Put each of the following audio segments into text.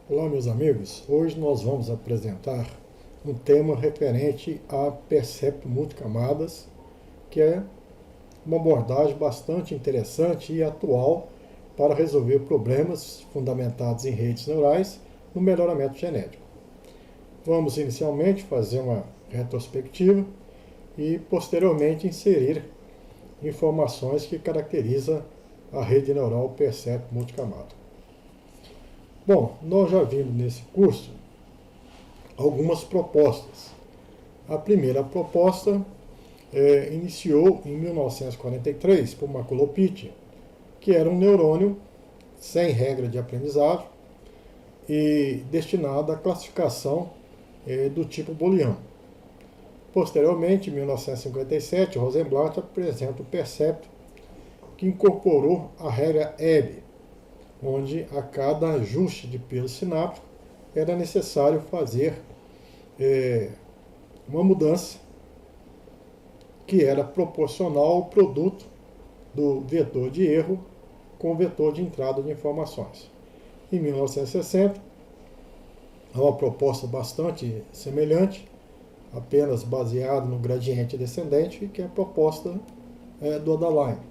Olá, meus amigos. Hoje nós vamos apresentar um tema referente a percepto multicamadas, que é uma abordagem bastante interessante e atual para resolver problemas fundamentados em redes neurais no melhoramento genético. Vamos inicialmente fazer uma retrospectiva e posteriormente inserir informações que caracterizam a rede neural percepto multicamada. Bom, nós já vimos nesse curso algumas propostas. A primeira proposta iniciou em 1943 por Maculopiti, que era um neurônio sem regra de aprendizagem e destinado à classificação do tipo booleano. Posteriormente, em 1957, Rosenblatt apresenta o percepto, que incorporou a regra Hebb, onde a cada ajuste de pelo sináptico era necessário fazer uma mudança que era proporcional ao produto do vetor de erro com o vetor de entrada de informações. Em 1960, há uma proposta bastante semelhante, apenas baseada no gradiente descendente, que é a proposta do Adaline.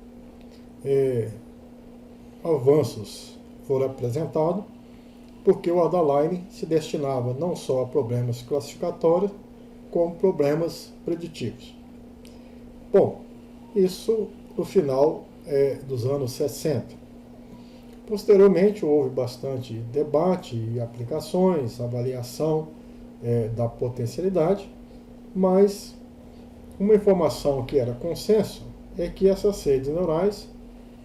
Avanços foram apresentados porque o Adaline se destinava não só a problemas classificatórios, como problemas preditivos. Bom, isso no final dos anos 60. Posteriormente houve bastante debate e aplicações, avaliação da potencialidade, mas uma informação que era consenso é que essas redes neurais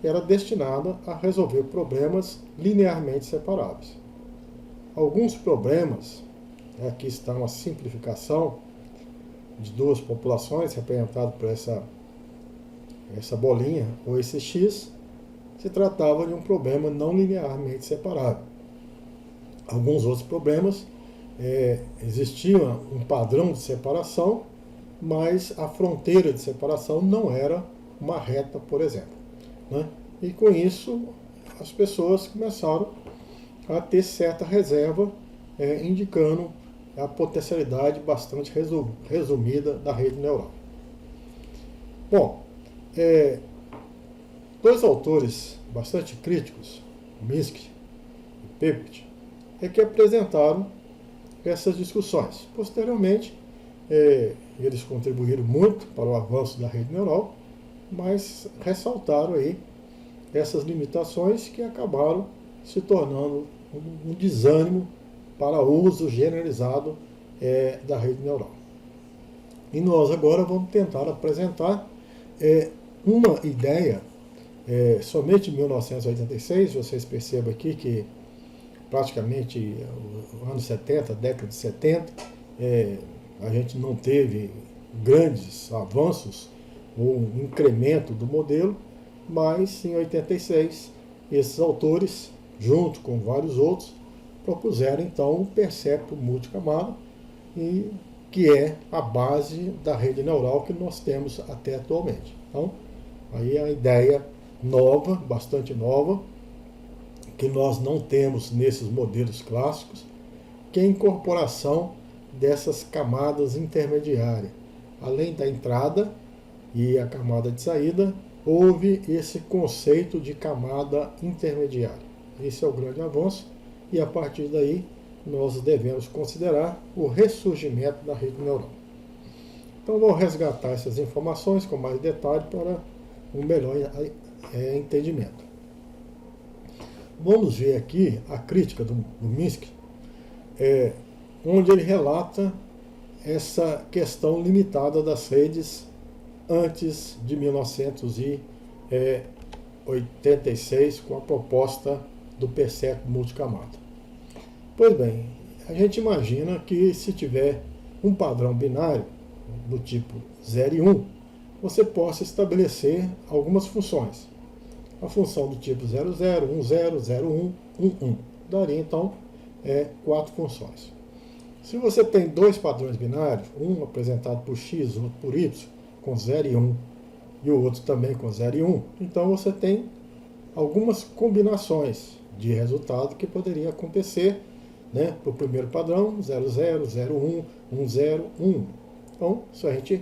era destinada a resolver problemas linearmente separáveis. Alguns problemas, aqui está uma simplificação de duas populações representadas por essa bolinha ou esse X, se tratava de um problema não linearmente separável. Alguns outros problemas existia um padrão de separação, mas a fronteira de separação não era uma reta, por exemplo. Né? E com isso as pessoas começaram a ter certa reserva, indicando a potencialidade bastante resumida da rede neural. Bom, dois autores bastante críticos, Minsky e Pepit, que apresentaram essas discussões. Posteriormente, eles contribuíram muito para o avanço da rede neural, mas ressaltaram aí essas limitações que acabaram se tornando um desânimo para o uso generalizado da rede neural. E nós agora vamos tentar apresentar uma ideia, somente em 1986, vocês percebam aqui que praticamente anos 70, década de 70, a gente não teve grandes avanços ou um incremento do modelo, mas em 86 esses autores, junto com vários outros, propuseram então um percepto multicamada, que é a base da rede neural que nós temos até atualmente. Então, aí a ideia nova, bastante nova, que nós não temos nesses modelos clássicos, que é a incorporação dessas camadas intermediárias. Além da entrada e a camada de saída, houve esse conceito de camada intermediária. Esse é o grande avanço, e a partir daí nós devemos considerar o ressurgimento da rede neural. Então vou resgatar essas informações com mais detalhe para um melhor entendimento. Vamos ver aqui a crítica do Minsky, onde ele relata essa questão limitada das redes antes de 1986, com a proposta do percepto multicamada. Pois bem, a gente imagina que se tiver um padrão binário do tipo 0 e 1, você possa estabelecer algumas funções. A função do tipo 00, 10, 01, 11. Daria então 4 funções. Se você tem dois padrões binários, um apresentado por x, outro por y, com 0 e 1, e o outro também com 0 e 1, então você tem algumas combinações de resultado que poderia acontecer né, para o primeiro padrão, 0, 0, 0, 1, 1, 0, 1. Então, se a gente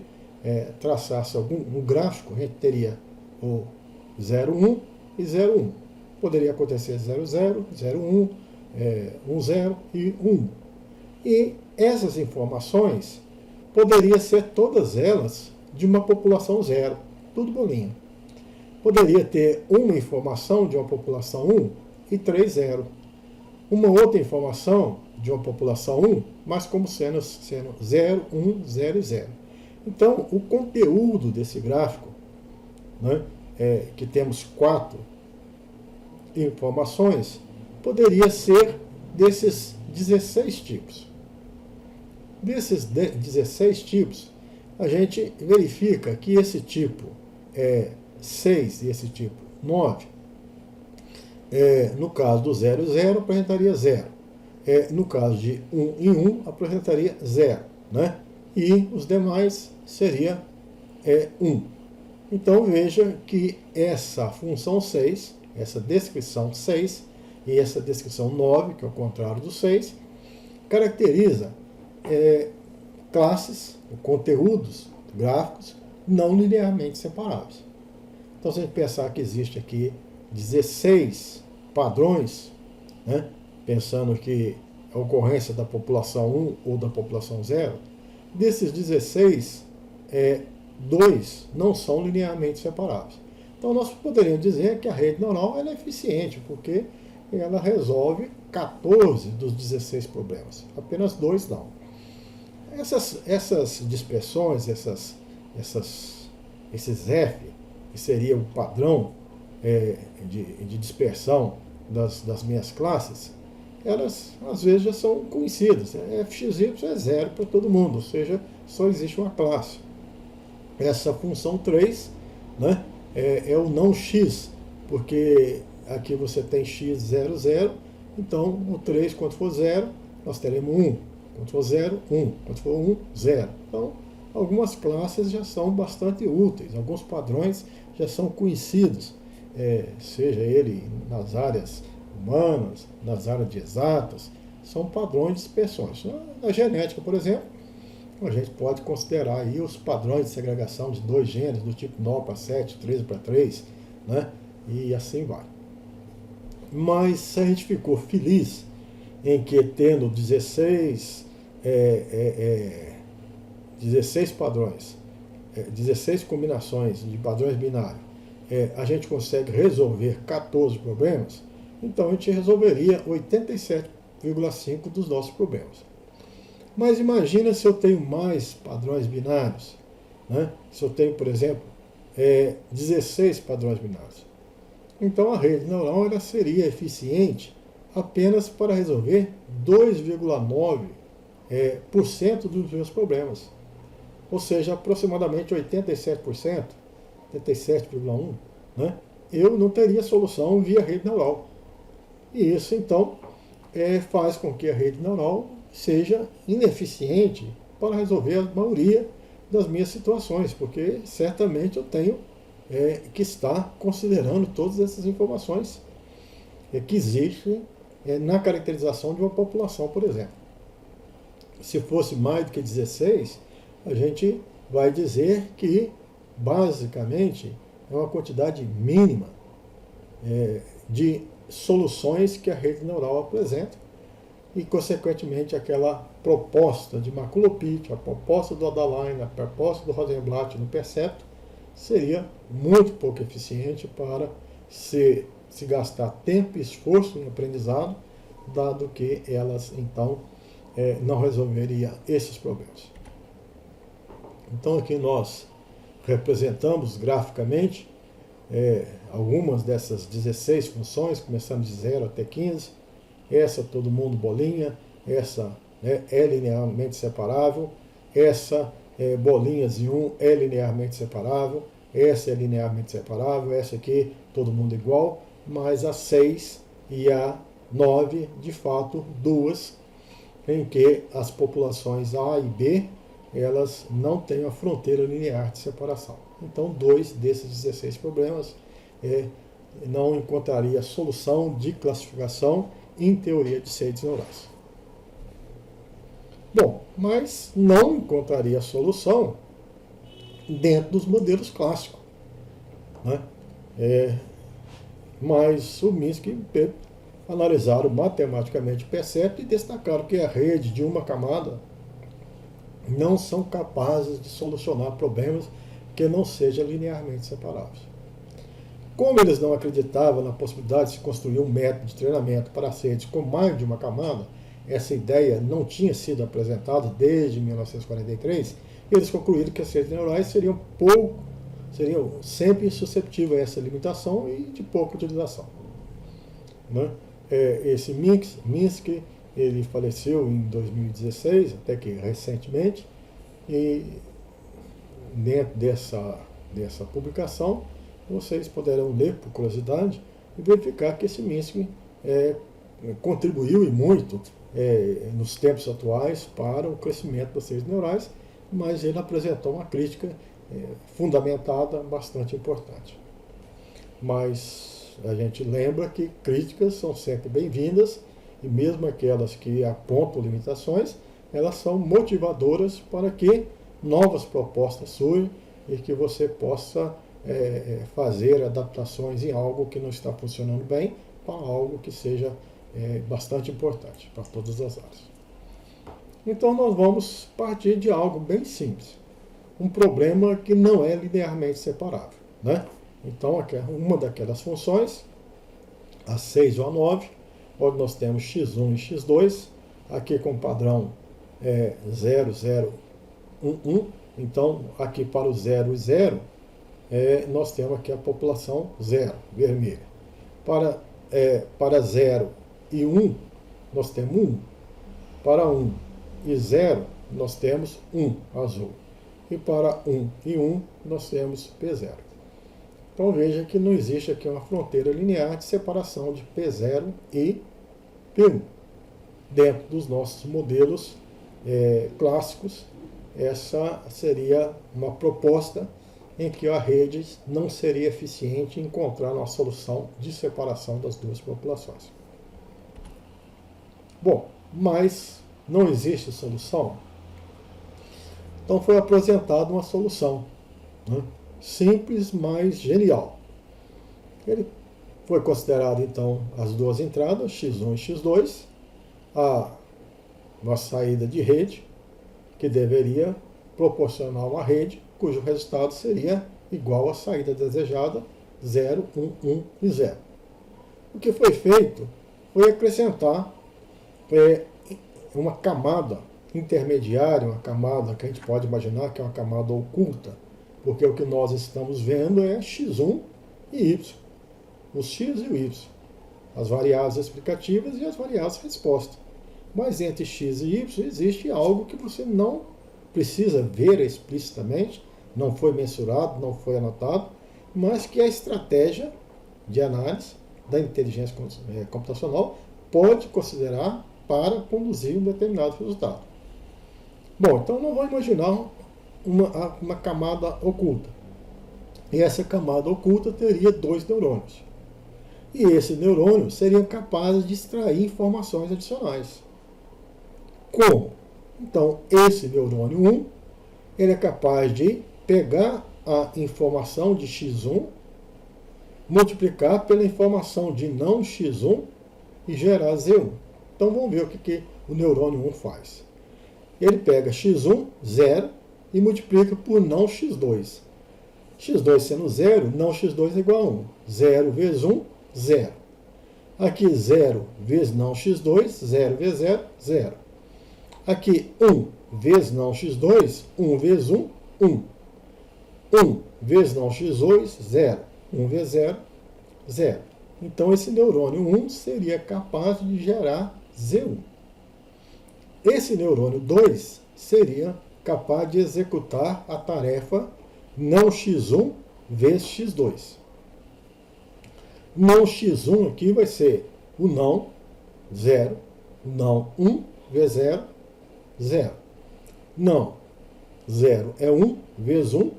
traçasse um gráfico, a gente teria o 0, 1 e 0, 1. Poderia acontecer 0, 0, 0, 1, 1, 0 e 1. E essas informações poderiam ser todas elas de uma população zero, tudo bolinha. Poderia ter uma informação de uma população 1 e 3, 0. Uma outra informação de uma população 1, mas como sendo 0, 1, 0 e 0. Então, o conteúdo desse gráfico, né, que temos 4 informações, poderia ser desses 16 tipos. Desses 16 tipos, a gente verifica que esse tipo 6 e esse tipo 9, no caso do 0 e 0, apresentaria 0. No caso de 1 e 1, apresentaria 0. Né? E os demais seria 1. Então veja que essa função 6, essa descrição 6 e essa descrição 9, que é o contrário do 6, caracteriza classes, conteúdos gráficos não linearmente separáveis. Então, se a gente pensar que existe aqui 16 padrões, né, pensando que a ocorrência da população 1 ou da população 0, desses 16, 2 não são linearmente separáveis. Então, nós poderíamos dizer que a rede neural ela é eficiente, porque ela resolve 14 dos 16 problemas, apenas 2 não. Essas dispersões, esses F, que seria o padrão de dispersão das minhas classes, elas às vezes já são conhecidas. FXY é 0 para todo mundo, ou seja, só existe uma classe. Essa função 3, né, é o não X, porque aqui você tem X, 0, 0, então o 3, quando for 0, nós teremos 1. Quando for 0, 1. Quando for 1, 0. Então, algumas classes já são bastante úteis, alguns padrões já são conhecidos, seja ele nas áreas humanas, nas áreas de exatas, são padrões de dispersões. Na genética, por exemplo, a gente pode considerar aí os padrões de segregação de 2 genes, do tipo 9 para 7, 13 para 3, né? E assim vai. Mas se a gente ficou feliz em que tendo 16 padrões, 16 combinações de padrões binários, a gente consegue resolver 14 problemas, então a gente resolveria 87,5% dos nossos problemas. Mas imagina se eu tenho mais padrões binários, né? Se eu tenho, por exemplo, 16 padrões binários. Então a rede neural ela seria eficiente apenas para resolver 2,9% dos meus problemas. Ou seja, aproximadamente 87%, 87,1%, né? Eu não teria solução via rede neural. E isso, então, faz com que a rede neural seja ineficiente para resolver a maioria das minhas situações, porque certamente eu tenho que estar considerando todas essas informações que existem na caracterização de uma população, por exemplo. Se fosse mais do que 16, a gente vai dizer que, basicamente, é uma quantidade mínima de soluções que a rede neural apresenta e, consequentemente, aquela proposta de Maculopit, a proposta do Adaline, a proposta do Rosenblatt no Percepto, seria muito pouco eficiente para se gastar tempo e esforço em aprendizado, dado que elas, então, não resolveriam esses problemas. Então, aqui nós representamos graficamente algumas dessas 16 funções, começando de 0 até 15. Essa todo mundo bolinha, essa é linearmente separável, essa bolinhas em 1 é linearmente separável, essa é linearmente separável, essa aqui todo mundo igual, mas a 6 e a 9, de fato, duas, em que as populações A e B, elas não têm a fronteira linear de separação. Então, 2 desses 16 problemas não encontraria solução de classificação em teoria de redes neurais. Bom, mas não encontraria solução dentro dos modelos clássicos, né? Mas o Minsky e o Pepe analisaram matematicamente o percepto e destacaram que a rede de uma camada não são capazes de solucionar problemas que não sejam linearmente separáveis. Como eles não acreditavam na possibilidade de se construir um método de treinamento para redes com mais de uma camada, essa ideia não tinha sido apresentada desde 1943, eles concluíram que as redes neurais seriam sempre suscetíveis a essa limitação e de pouca utilização, né? Esse Minsky, ele faleceu em 2016, até que recentemente, e dentro dessa publicação, vocês poderão ler, por curiosidade, e verificar que esse Minsky contribuiu e muito nos tempos atuais para o crescimento das redes neurais, mas ele apresentou uma crítica fundamentada, bastante importante. Mas a gente lembra que críticas são sempre bem-vindas, e mesmo aquelas que apontam limitações, elas são motivadoras para que novas propostas surjam e que você possa fazer adaptações em algo que não está funcionando bem para algo que seja bastante importante para todas as áreas. Então nós vamos partir de algo bem simples, um problema que não é linearmente separável, né? Então uma daquelas funções, a 6 ou a 9, onde nós temos x1 e x2, aqui com o padrão 0, 0, 1, 1. Então, aqui para o 0 e 0, nós temos aqui a população 0, vermelha. Para 0 e 1, nós temos 1. Para 1 e 0, nós temos 1, azul. E para 1 e 1, nós temos P0. Então veja que não existe aqui uma fronteira linear de separação de P0 e P1. Dentro dos nossos modelos clássicos, essa seria uma proposta em que a rede não seria eficiente em encontrar uma solução de separação das duas populações. Bom, mas não existe solução? Então foi apresentada uma solução, né? Simples, mas genial. Ele foi considerado, então, as duas entradas, x1 e x2, uma saída de rede, que deveria proporcionar uma rede cujo resultado seria igual à saída desejada, 0, 1, 1 e 0. O que foi feito foi acrescentar uma camada intermediária, uma camada que a gente pode imaginar que é uma camada oculta, porque o que nós estamos vendo é x1 e y, os x e o y, as variáveis explicativas e as variáveis resposta. Mas entre x e y existe algo que você não precisa ver explicitamente, não foi mensurado, não foi anotado, mas que a estratégia de análise da inteligência computacional pode considerar para conduzir um determinado resultado. Bom, então nós vamos imaginar uma camada oculta. E essa camada oculta teria 2 neurônios. E esses neurônios seriam capazes de extrair informações adicionais. Como? Então, esse neurônio 1, ele é capaz de pegar a informação de x1, multiplicar pela informação de não x1 e gerar z1. Então, vamos ver o que o neurônio 1 faz. Ele pega x1, 0, e multiplica por não x2. x2 sendo 0, não x2 é igual a 1. 0 vezes 1, 0. Aqui 0 vezes não x2, 0 vezes 0, 0. Aqui 1 vezes não x2, 1 vezes 1, 1. 1 vezes não x2, 0. 1 vezes 0, 0. Então esse neurônio 1 seria capaz de gerar Z1. Esse neurônio 2 seria capaz de executar a tarefa não x1 vezes x2. Não x1 aqui vai ser o não 0, não 1 vezes 0, 0. Não 0 é 1 vezes 1,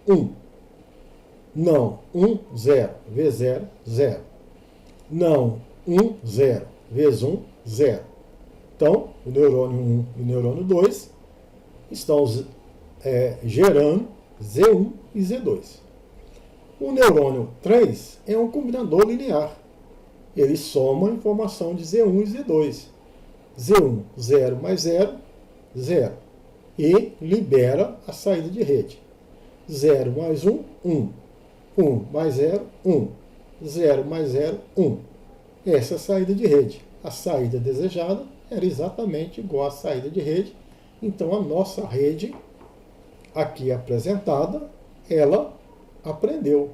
1. Não 1, 0 vezes 0, 0. Não 1, 0 vezes 1, 0. Então, o neurônio 1 e o neurônio 2 estão gerando Z1 e Z2. O neurônio 3 é um combinador linear. Ele soma a informação de Z1 e Z2. Z1, 0 mais 0, 0. E libera a saída de rede. 0 mais 1, 1. 1 mais 0, 1. 0 mais 0, 1. Essa é a saída de rede. A saída desejada era exatamente igual à saída de rede. Então, a nossa rede, aqui apresentada, ela aprendeu.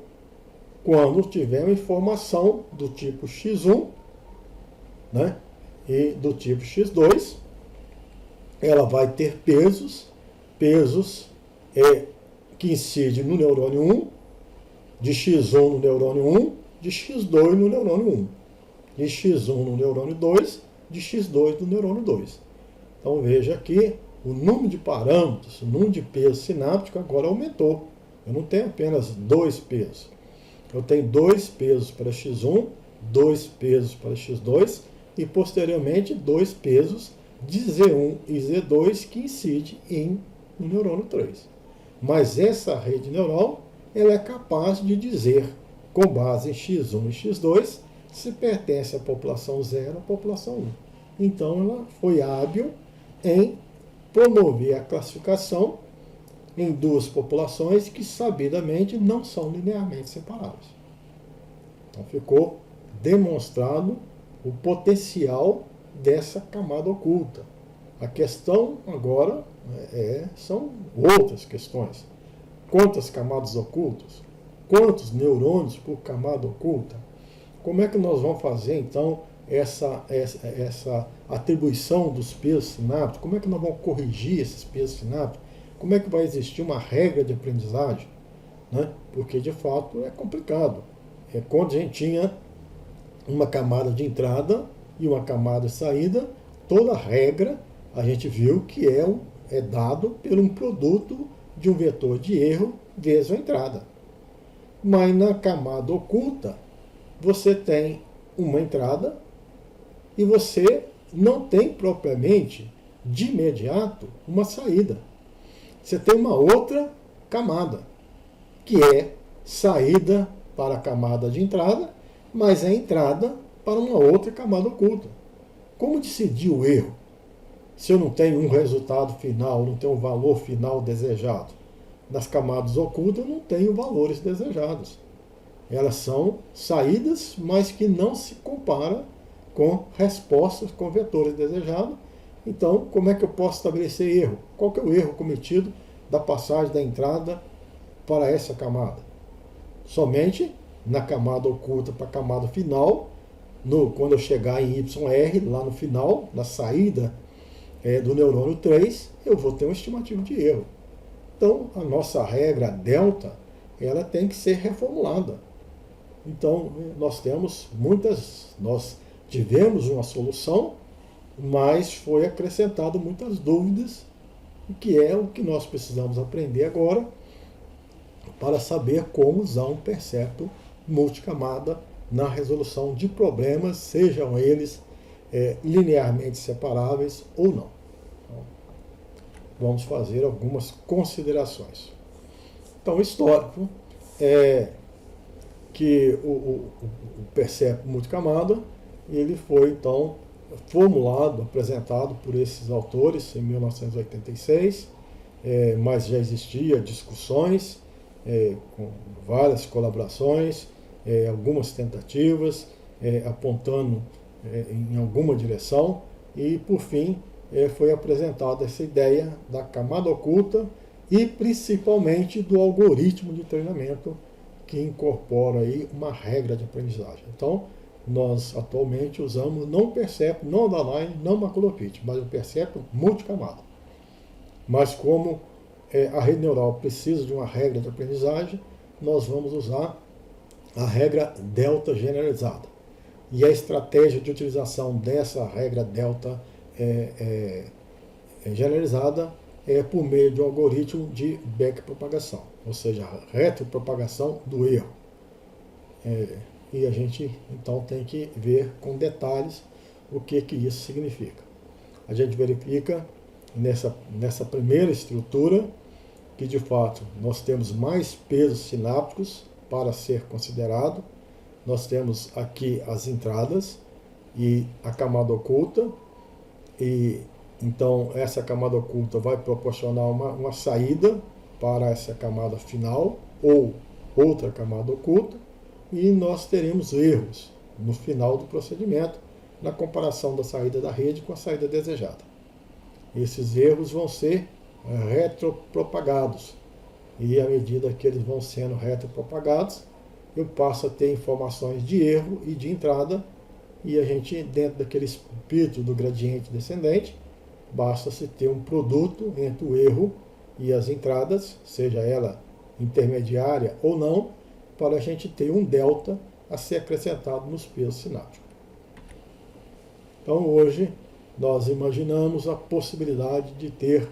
Quando tiver uma informação do tipo X1, né, e do tipo X2, ela vai ter pesos que incidem no neurônio 1, de X1 no neurônio 1, de X2 no neurônio 1, de X1 no neurônio 2, de X2 no neurônio 2. Então veja que o número de parâmetros, o número de pesos sinápticos agora aumentou. Eu não tenho apenas 2 pesos. Eu tenho 2 pesos para X1, 2 pesos para X2 e posteriormente 2 pesos de Z1 e Z2 que incidem no neurônio 3. Mas essa rede neural ela é capaz de dizer, com base em X1 e X2, se pertence à população 0 ou à população 1. Então ela foi hábil em promover a classificação em duas populações que sabidamente não são linearmente separáveis. Então ficou demonstrado o potencial dessa camada oculta. A questão agora são outras questões. Quantas camadas ocultas? Quantos neurônios por camada oculta? Como é que nós vamos fazer, então, essa atribuição dos pesos sinápticos? Como é que nós vamos corrigir esses pesos sinápticos? Como é que vai existir uma regra de aprendizagem? Né? Porque, de fato, é complicado. Quando a gente tinha uma camada de entrada e uma camada de saída, toda regra a gente viu que é dado por um produto de um vetor de erro vezes a entrada. Mas na camada oculta, você tem uma entrada e você não tem propriamente, de imediato, uma saída. Você tem uma outra camada, que é saída para a camada de entrada, mas é entrada para uma outra camada oculta. Como decidir o erro? Se eu não tenho um resultado final, não tenho um valor final desejado. Nas camadas ocultas eu não tenho valores desejados. Elas são saídas, mas que não se comparam com respostas com vetores desejados. Então, como é que eu posso estabelecer erro? Qual que é o erro cometido da passagem da entrada para essa camada? Somente na camada oculta para a camada final, quando eu chegar em YR, lá no final, na saída do neurônio 3, eu vou ter uma estimativa de erro. Então, a nossa regra delta, ela tem que ser reformulada. Então, nós tivemos uma solução, mas foi acrescentado muitas dúvidas, que é o que nós precisamos aprender agora para saber como usar um percepto multicamada na resolução de problemas, sejam eles linearmente separáveis ou não. Então, vamos fazer algumas considerações. Então, o histórico é que o percepto multicamada ele foi, então, formulado, apresentado por esses autores em 1986, mas já existia discussões, com várias colaborações, algumas tentativas, apontando em alguma direção, e, por fim, foi apresentada essa ideia da camada oculta e, principalmente, do algoritmo de treinamento que incorpora aí uma regra de aprendizagem. Então, nós atualmente usamos não o percepto, não o Underline, não o Maculopit, mas o percepto multicamada. Mas como a rede neural precisa de uma regra de aprendizagem, nós vamos usar a regra delta generalizada. E a estratégia de utilização dessa regra delta generalizada é por meio de um algoritmo de backpropagação, ou seja, retropropagação do erro. E a gente, então, tem que ver com detalhes o que isso significa. a gente verifica nessa primeira estrutura que de fato nós temos mais pesos sinápticos para ser considerado. Nós temos aqui as entradas e a camada oculta, e então essa camada oculta vai proporcionar uma saída para essa camada final ou outra camada oculta, e nós teremos erros no final do procedimento na comparação da saída da rede com a saída desejada. Esses erros vão ser retropropagados, e à medida que eles vão sendo retropropagados, eu passo a ter informações de erro e de entrada, e a gente, dentro daquele espírito do gradiente descendente, basta-se ter um produto entre o erro e as entradas, seja ela intermediária ou não, para a gente ter um delta a ser acrescentado nos pesos sinápticos. Então hoje nós imaginamos a possibilidade de ter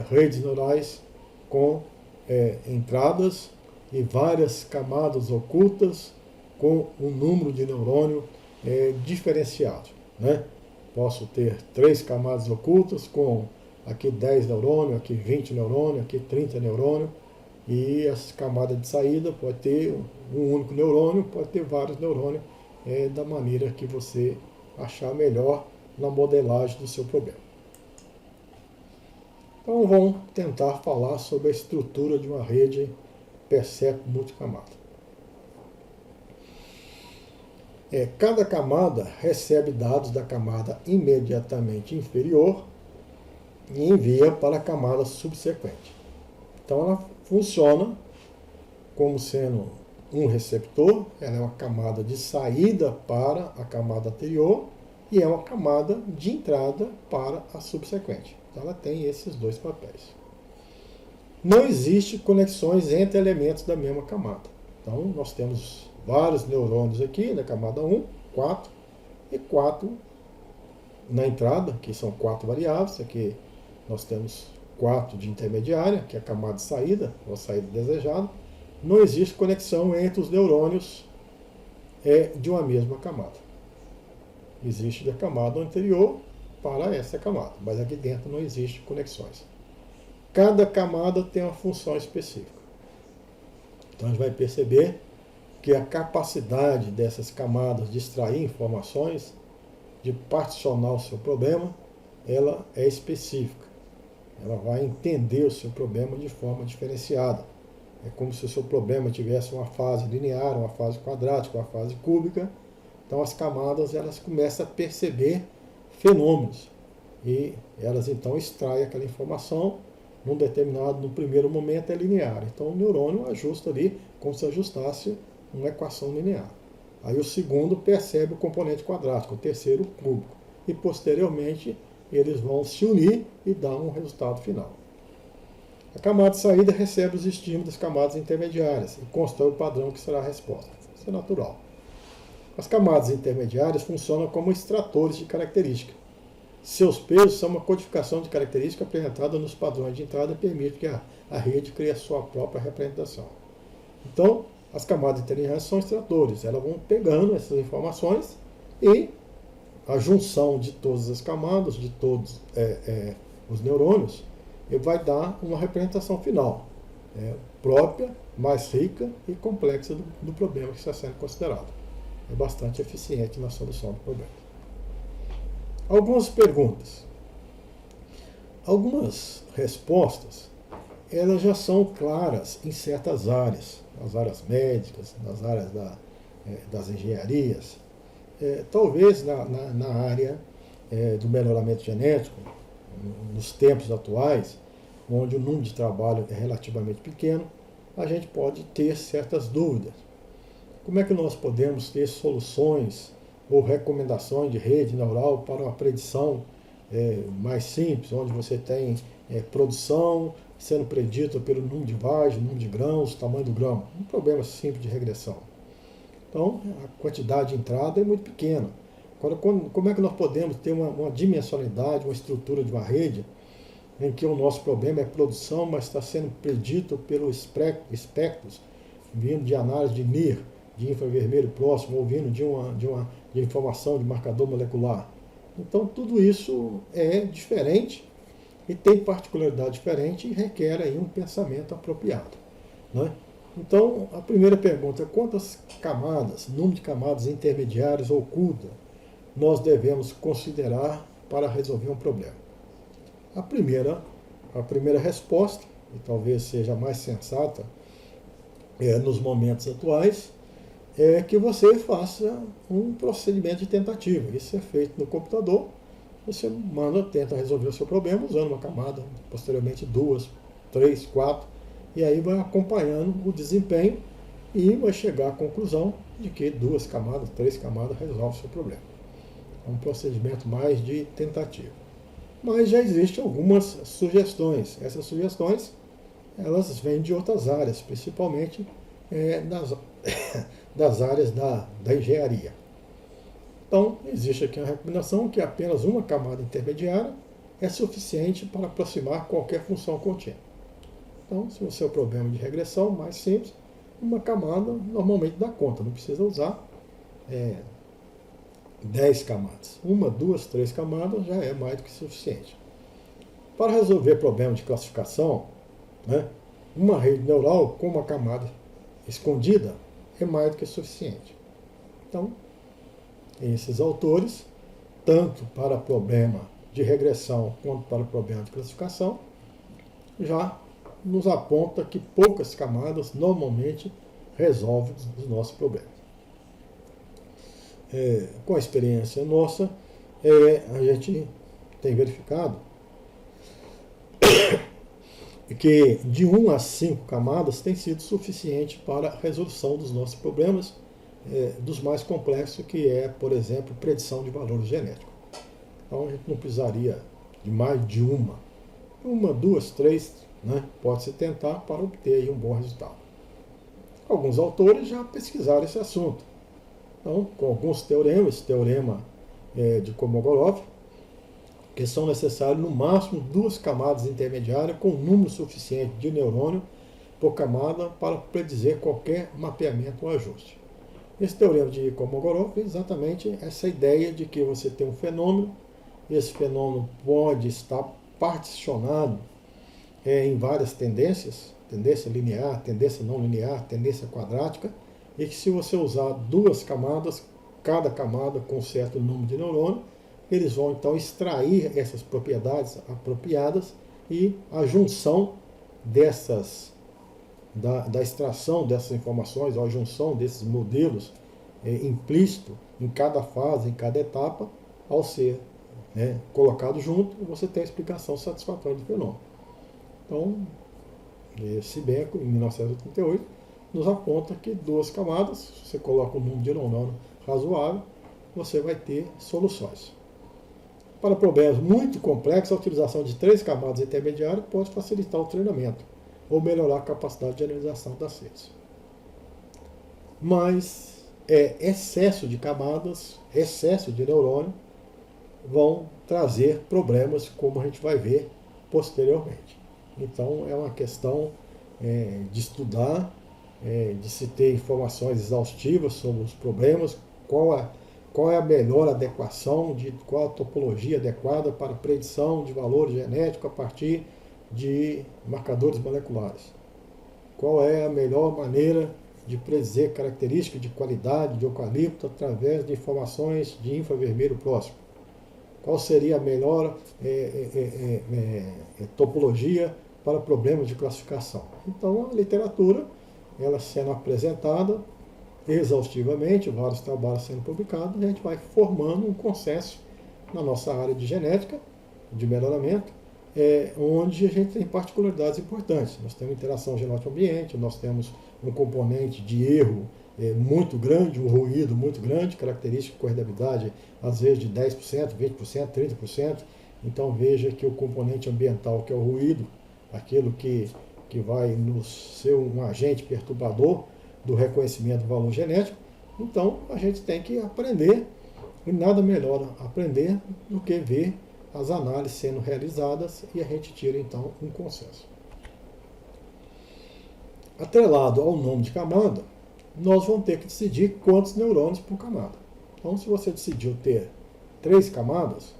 redes neurais com entradas e várias camadas ocultas com um número de neurônio diferenciado, né? Posso ter 3 camadas ocultas com aqui 10 neurônios, aqui 20 neurônios, aqui 30 neurônios, e as camadas de saída pode ter um único neurônio, pode ter vários neurônios, da maneira que você achar melhor na modelagem do seu problema. Então vamos tentar falar sobre a estrutura de uma rede percepto multicamada. Cada camada recebe dados da camada imediatamente inferior e envia para a camada subsequente. Então ela funciona como sendo um receptor, ela é uma camada de saída para a camada anterior e é uma camada de entrada para a subsequente. Então ela tem esses dois papéis. Não existe conexões entre elementos da mesma camada. Então nós temos vários neurônios aqui na camada 1, 4, e 4 na entrada, que são 4 variáveis. Aqui nós temos 4 de intermediária, que é a camada de saída, ou a saída desejada. Não existe conexão entre os neurônios de uma mesma camada. Existe da camada anterior para essa camada, mas aqui dentro não existe conexões. Cada camada tem uma função específica. Então a gente vai perceber que a capacidade dessas camadas de extrair informações, de particionar o seu problema, ela é específica. Ela vai entender o seu problema de forma diferenciada. É como se o seu problema tivesse uma fase linear, uma fase quadrática, uma fase cúbica. Então as camadas elas começam a perceber fenômenos e elas então extraem aquela informação no primeiro momento é linear. Então o neurônio ajusta ali como se ajustasse uma equação linear. Aí o segundo percebe o componente quadrático, o terceiro cúbico. E posteriormente eles vão se unir e dar um resultado final. A camada de saída recebe os estímulos das camadas intermediárias e constrói o padrão que será a resposta. Isso é natural. As camadas intermediárias funcionam como extratores de característica. Seus pesos são uma codificação de característica apresentada nos padrões de entrada e permite que a rede crie a sua própria representação. Então, as camadas intermediárias são extratores. Elas vão pegando essas informações e a junção de todas as camadas, de todos os neurônios, vai dar uma representação final, própria, mais rica e complexa do problema que está sendo considerado. É bastante eficiente na solução do problema. Algumas perguntas. Algumas respostas, elas já são claras em certas áreas, nas áreas médicas, nas áreas das engenharias, talvez na área do melhoramento genético, nos tempos atuais, onde o número de trabalho é relativamente pequeno, a gente pode ter certas dúvidas. Como é que nós podemos ter soluções ou recomendações de rede neural para uma predição mais simples, onde você tem produção sendo predita pelo número de vagens, número de grãos, tamanho do grão? Um problema simples de regressão. Então, a quantidade de entrada é muito pequena. Agora, como é que nós podemos ter uma dimensionalidade, uma estrutura de uma rede em que o nosso problema é produção, mas está sendo predito pelos espectros vindo de análise de NIR, de infravermelho próximo, ou vindo de informação de marcador molecular? Então, tudo isso é diferente e tem particularidade diferente e requer aí um pensamento apropriado, né? Então, a primeira pergunta é quantas camadas, número de camadas intermediárias ou CUDA, nós devemos considerar para resolver um problema? A primeira resposta, e talvez seja mais sensata nos momentos atuais, é que você faça um procedimento de tentativa. Isso é feito no computador. Você tenta resolver o seu problema usando uma camada, posteriormente duas, três, quatro, e aí vai acompanhando o desempenho e vai chegar à conclusão de que duas camadas, três camadas resolve o seu problema. É um procedimento mais de tentativa. Mas já existem algumas sugestões. Essas sugestões, elas vêm de outras áreas, principalmente das áreas da engenharia. Então, existe aqui uma recomendação que apenas uma camada intermediária é suficiente para aproximar qualquer função contínua. Então, se o seu problema de regressão mais simples, uma camada normalmente dá conta, não precisa usar 10 camadas. Uma, duas, três camadas já é mais do que suficiente. Para resolver problema de classificação, né, uma rede neural com uma camada escondida é mais do que suficiente. Então, esses autores, tanto para problema de regressão quanto para problema de classificação, já nos aponta que poucas camadas normalmente resolvem os nossos problemas. Com a experiência nossa, a gente tem verificado que de 1 a 5 camadas tem sido suficiente para a resolução dos nossos problemas, dos mais complexos, que é, por exemplo, predição de valores genéticos. Então a gente não precisaria de mais de uma, duas, três, né, pode-se tentar para obter aí um bom resultado. Alguns autores já pesquisaram esse assunto. Então, com alguns teoremas, esse teorema de Kolmogorov, que são necessárias no máximo 2 camadas intermediárias com um número suficiente de neurônio por camada para predizer qualquer mapeamento ou ajuste. Esse teorema de Kolmogorov é exatamente essa ideia de que você tem um fenômeno, esse fenômeno pode estar particionado em várias tendências, tendência linear, tendência não linear, tendência quadrática, e que se você usar 2 camadas, cada camada com um certo número de neurônios, eles vão então extrair essas propriedades apropriadas e a junção da extração dessas informações, a junção desses modelos implícito em cada fase, em cada etapa, ao ser colocado junto, você tem a explicação satisfatória do fenômeno. Então, Sibeko, em 1988, nos aponta que 2 camadas, se você coloca um número de neurônio razoável, você vai ter soluções. Para problemas muito complexos, a utilização de 3 camadas intermediárias pode facilitar o treinamento ou melhorar a capacidade de analisação das redes. Mas excesso de camadas, excesso de neurônio, vão trazer problemas, como a gente vai ver posteriormente. Então, é uma questão de estudar, de se ter informações exaustivas sobre os problemas, qual é a melhor adequação, qual a topologia adequada para predição de valores genéticos a partir de marcadores moleculares. Qual é a melhor maneira de predizer características de qualidade de eucalipto através de informações de infravermelho próximo. Qual seria a melhor topologia para problemas de classificação. Então, a literatura, ela sendo apresentada exaustivamente, vários trabalhos sendo publicados, a gente vai formando um consenso na nossa área de genética, de melhoramento, onde a gente tem particularidades importantes. Nós temos interação genótipo-ambiente, nós temos um componente de erro muito grande, um ruído muito grande, característica de corredabilidade às vezes de 10%, 20%, 30%. Então veja que o componente ambiental, que é o ruído, aquilo que vai nos ser um agente perturbador do reconhecimento do valor genético, então a gente tem que aprender, e nada melhor aprender do que ver as análises sendo realizadas e a gente tira então um consenso. Atrelado ao nome de camada, nós vamos ter que decidir quantos neurônios por camada. Então, se você decidiu ter 3 camadas,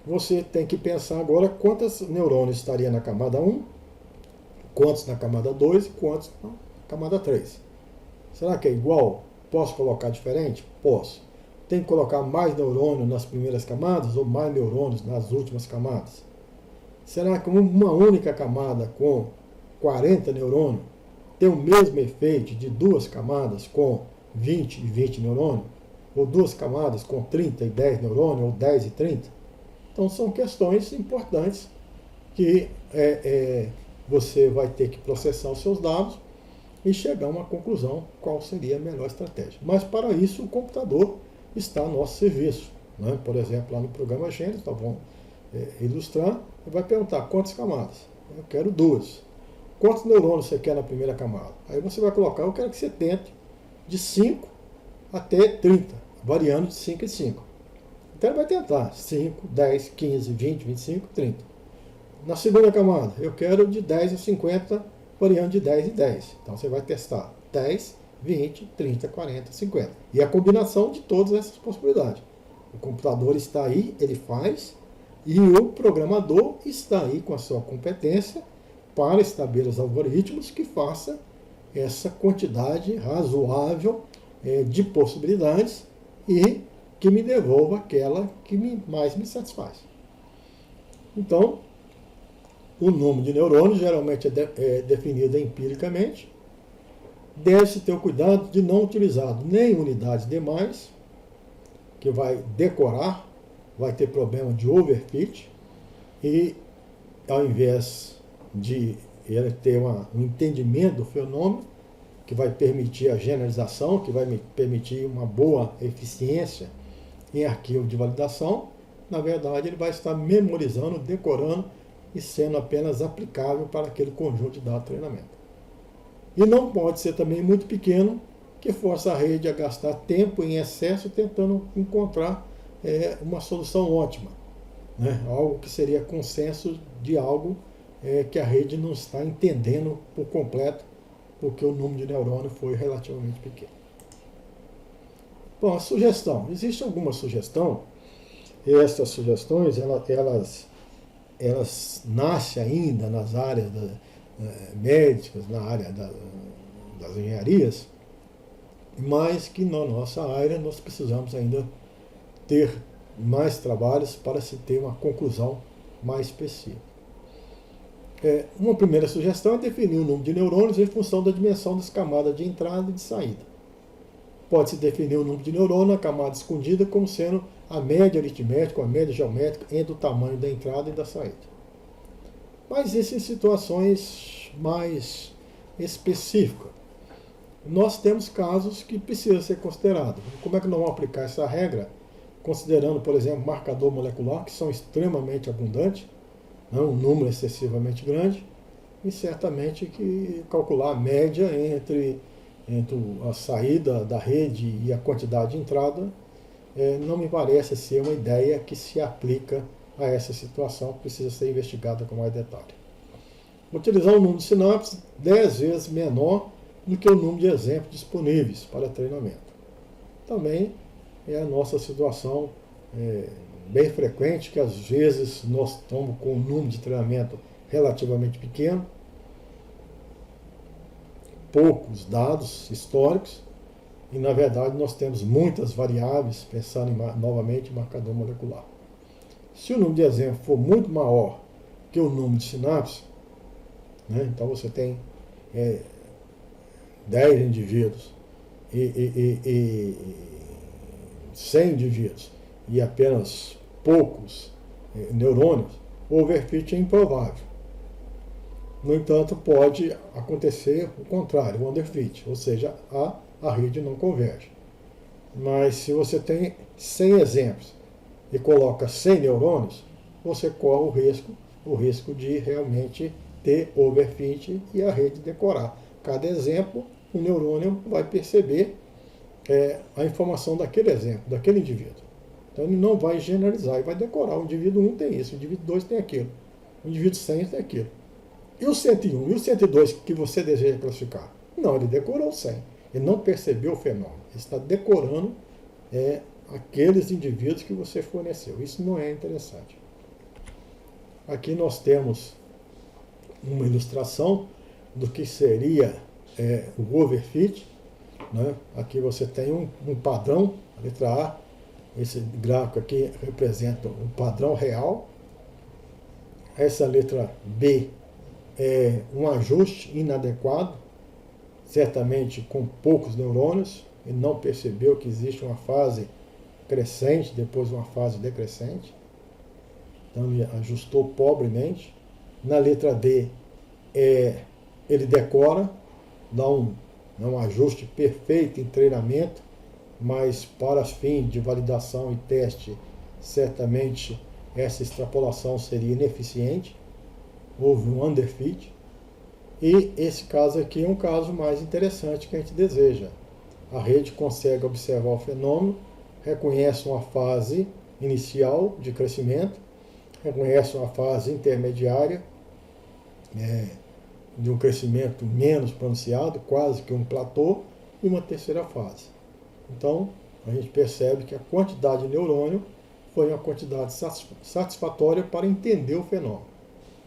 você tem que pensar agora quantos neurônios estaria na camada 1, quantos na camada 2 e quantos na camada 3. Será que é igual? Posso colocar diferente? Posso. Tem que colocar mais neurônios nas primeiras camadas ou mais neurônios nas últimas camadas? Será que uma única camada com 40 neurônios tem o mesmo efeito de 2 camadas com 20 e 20 neurônios? Ou 2 camadas com 30 e 10 neurônios? Ou 10 e 30? Então são questões importantes que você vai ter que processar os seus dados e chegar a uma conclusão qual seria a melhor estratégia. Mas para isso o computador está a nosso serviço. Né? Por exemplo, lá no programa Gênesis, tá bom? Ilustrar, ele vai perguntar quantas camadas. Eu quero 2. Quantos neurônios você quer na primeira camada? Aí você vai colocar, eu quero que você tente de 5 até 30, variando de 5 em 5. Então ele vai tentar 5, 10, 15, 20, 25, 30. Na segunda camada, eu quero de 10 a 50, variando de 10 em 10. Então você vai testar 10, 20, 30, 40, 50. E a combinação de todas essas possibilidades. O computador está aí, ele faz, e o programador está aí com a sua competência para estabelecer os algoritmos que faça essa quantidade razoável de possibilidades e que me devolva aquela que mais me satisfaz. Então, o número de neurônios geralmente é definido empiricamente. Deve-se ter o cuidado de não utilizar nem unidades demais, que vai decorar, vai ter problema de overfit, e ao invés de ele ter um entendimento do fenômeno, que vai permitir a generalização, que vai me permitir uma boa eficiência em arquivo de validação, na verdade ele vai estar memorizando, decorando e sendo apenas aplicável para aquele conjunto de dados de treinamento. E não pode ser também muito pequeno, que força a rede a gastar tempo em excesso tentando encontrar uma solução ótima. Né? Algo que seria consenso de algo que a rede não está entendendo por completo, porque o número de neurônios foi relativamente pequeno. Bom, a sugestão. Existe alguma sugestão, e essas sugestões elas nascem ainda nas áreas médicas, na área das engenharias, mas que na nossa área nós precisamos ainda ter mais trabalhos para se ter uma conclusão mais específica. Uma primeira sugestão é definir o número de neurônios em função da dimensão das camadas de entrada e de saída. Pode-se definir o número de neurônios na camada escondida como sendo a média aritmética ou a média geométrica entre o tamanho da entrada e da saída. Mas isso em situações mais específicas. Nós temos casos que precisam ser considerados. Como é que nós vamos aplicar essa regra? Considerando, por exemplo, marcador molecular, que são extremamente abundantes, um número excessivamente grande, e certamente que calcular a média entre a saída da rede e a quantidade de entrada não me parece ser uma ideia que se aplica a essa situação, que precisa ser investigada com mais detalhe. Utilizar um número de sinapses 10 vezes menor do que o número de exemplos disponíveis para treinamento. Também é a nossa situação bem frequente, que às vezes nós estamos com um número de treinamento relativamente pequeno, poucos dados históricos, e na verdade nós temos muitas variáveis, pensando novamente em marcador molecular. Se o número de exemplos for muito maior que o número de sinapses, né, então você tem 10 indivíduos e 100 indivíduos e apenas poucos neurônios, o overfit é improvável. No entanto, pode acontecer o contrário, o underfit, ou seja, a rede não converge. Mas se você tem 100 exemplos e coloca 100 neurônios, você corre o risco de realmente ter overfit e a rede decorar. Cada exemplo, o neurônio vai perceber a informação daquele exemplo, daquele indivíduo. Então ele não vai generalizar, ele vai decorar. O indivíduo 1 tem isso, o indivíduo 2 tem aquilo, o indivíduo 100 tem aquilo. E o 101 e o 102 que você deseja classificar? Não, ele decorou o 100. Ele não percebeu o fenômeno. Ele está decorando aqueles indivíduos que você forneceu. Isso não é interessante. Aqui nós temos uma ilustração do que seria o overfit, né? Aqui você tem um padrão, a letra A, esse gráfico aqui representa um padrão real. Essa letra B é um ajuste inadequado, certamente com poucos neurônios, e não percebeu que existe uma fase crescente, depois uma fase decrescente. Então ele ajustou pobremente. Na letra D, ele decora, dá um ajuste perfeito em treinamento, mas para fins de validação e teste, certamente essa extrapolação seria ineficiente. Houve um underfit. E esse caso aqui é um caso mais interessante que a gente deseja. A rede consegue observar o fenômeno, reconhece uma fase inicial de crescimento, reconhece uma fase intermediária, de um crescimento menos pronunciado, quase que um platô, e uma terceira fase. Então, a gente percebe que a quantidade de neurônio foi uma quantidade satisfatória para entender o fenômeno.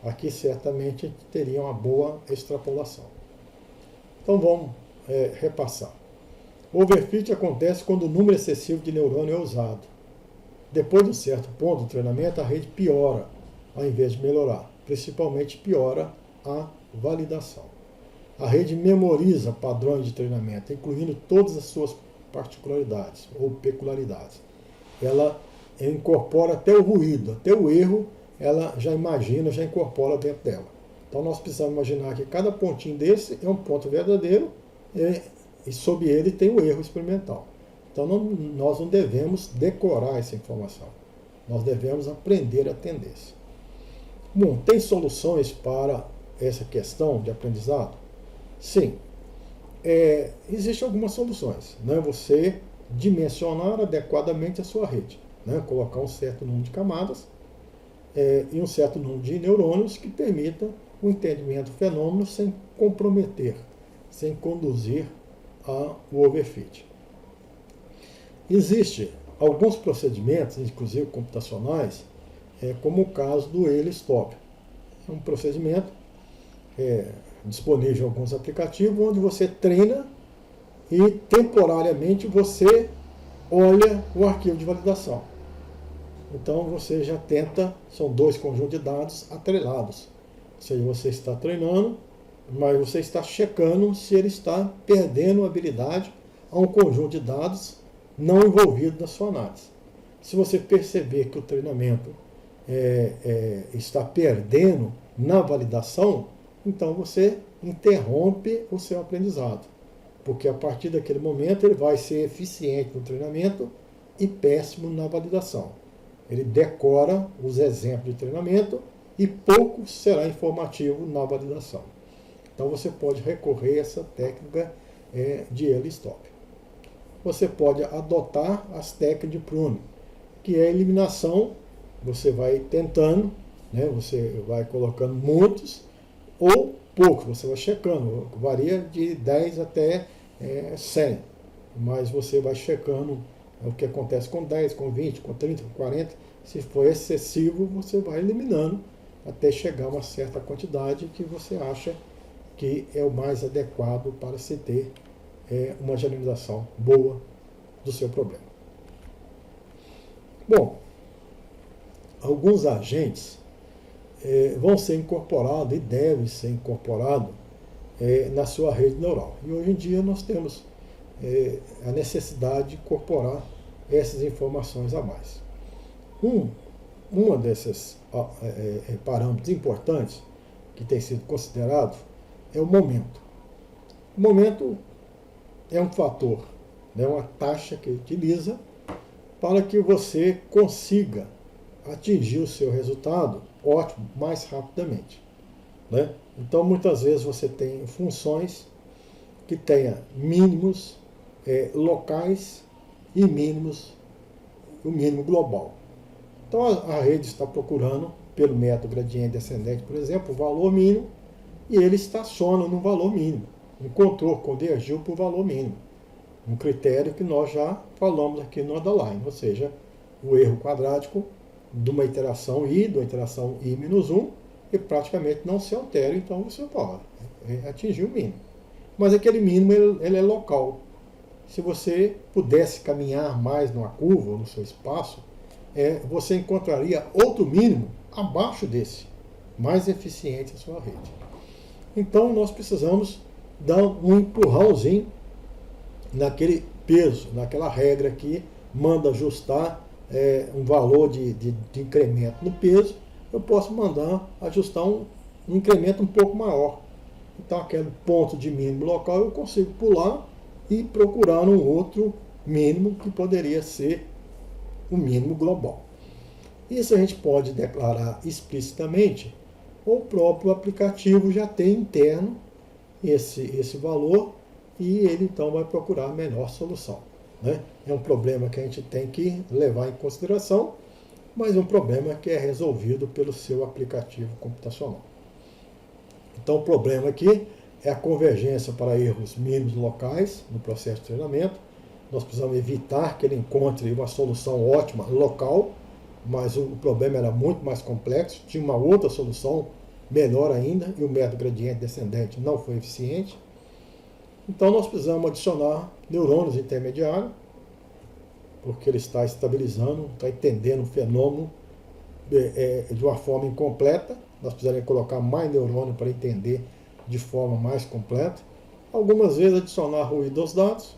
Aqui, certamente, a gente teria uma boa extrapolação. Então, vamos repassar. O overfit acontece quando o número excessivo de neurônio é usado. Depois de um certo ponto do treinamento, a rede piora, ao invés de melhorar. Principalmente piora a validação. A rede memoriza padrões de treinamento, incluindo todas as suas particularidades ou peculiaridades. Ela incorpora até o ruído, até o erro, ela já imagina, já incorpora dentro dela. Então nós precisamos imaginar que cada pontinho desse é um ponto verdadeiro e sob ele tem o erro experimental. Então nós não devemos decorar essa informação. Nós devemos aprender a tendência. Bom, tem soluções para essa questão de aprendizado? Sim. Existem algumas soluções. Né? Você dimensionar adequadamente a sua rede. Né? Colocar um certo número de camadas e um certo número de neurônios que permita o entendimento do fenômeno sem comprometer, sem conduzir ao overfit. Existem alguns procedimentos, inclusive computacionais, como o caso do ELISTOP. É um procedimento disponível em alguns aplicativos, onde você treina e temporariamente você olha o arquivo de validação. Então você já tenta, são dois conjuntos de dados atrelados. Ou seja, você está treinando, mas você está checando se ele está perdendo habilidade a um conjunto de dados não envolvido na sua análise. Se você perceber que o treinamento está perdendo na validação, então você interrompe o seu aprendizado. Porque a partir daquele momento ele vai ser eficiente no treinamento e péssimo na validação. Ele decora os exemplos de treinamento e pouco será informativo na validação. Então você pode recorrer a essa técnica de ELISTOP. Você pode adotar as técnicas de pruning, que é a eliminação. Você vai tentando, né, você vai colocando muitos ou poucos, você vai checando, varia de 10 até 100, mas você vai checando o que acontece com 10, com 20, com 30, com 40. Se for excessivo, você vai eliminando até chegar a uma certa quantidade que você acha que é o mais adequado para se ter uma generalização boa do seu problema. Bom, alguns agentes vão ser incorporados e devem ser incorporados na sua rede neural. E hoje em dia nós temos a necessidade de incorporar essas informações a mais. Uma desses parâmetros importantes que tem sido considerado é o momento. O momento é um fator, né, uma taxa que utiliza para que você consiga atingir o seu resultado ótimo mais rapidamente. Né? Então, muitas vezes você tem funções que tenha mínimos locais e mínimos, o mínimo global. Então, a rede está procurando, pelo método gradiente descendente, por exemplo, o valor mínimo, e ele estaciona no valor mínimo. Encontrou, convergiu para o valor mínimo. Um critério que nós já falamos aqui no underline, ou seja, o erro quadrático de uma iteração i, de uma iteração i menos 1, e praticamente não se altera, então você pode atingir o mínimo. Mas aquele mínimo ele é local. Se você pudesse caminhar mais numa curva, no seu espaço, você encontraria outro mínimo abaixo desse, mais eficiente a sua rede. Então nós precisamos dar um empurrãozinho naquele peso, naquela regra que manda ajustar um valor de incremento no peso. Eu posso mandar ajustar um incremento um pouco maior. Então aquele ponto de mínimo local eu consigo pular e procurar um outro mínimo que poderia ser o mínimo global. Isso a gente pode declarar explicitamente, ou o próprio aplicativo já tem interno esse valor e ele então vai procurar a melhor solução. Né? É um problema que a gente tem que levar em consideração, mas um problema que é resolvido pelo seu aplicativo computacional. Então o problema aqui é a convergência para erros mínimos locais no processo de treinamento. Nós precisamos evitar que ele encontre uma solução ótima local, mas o problema era muito mais complexo, tinha uma outra solução melhor ainda, e o método gradiente descendente não foi eficiente. Então nós precisamos adicionar neurônios intermediários, porque ele está estabilizando, está entendendo o fenômeno de uma forma incompleta. Nós precisamos colocar mais neurônio para entender de forma mais completa. Algumas vezes adicionar ruído aos dados,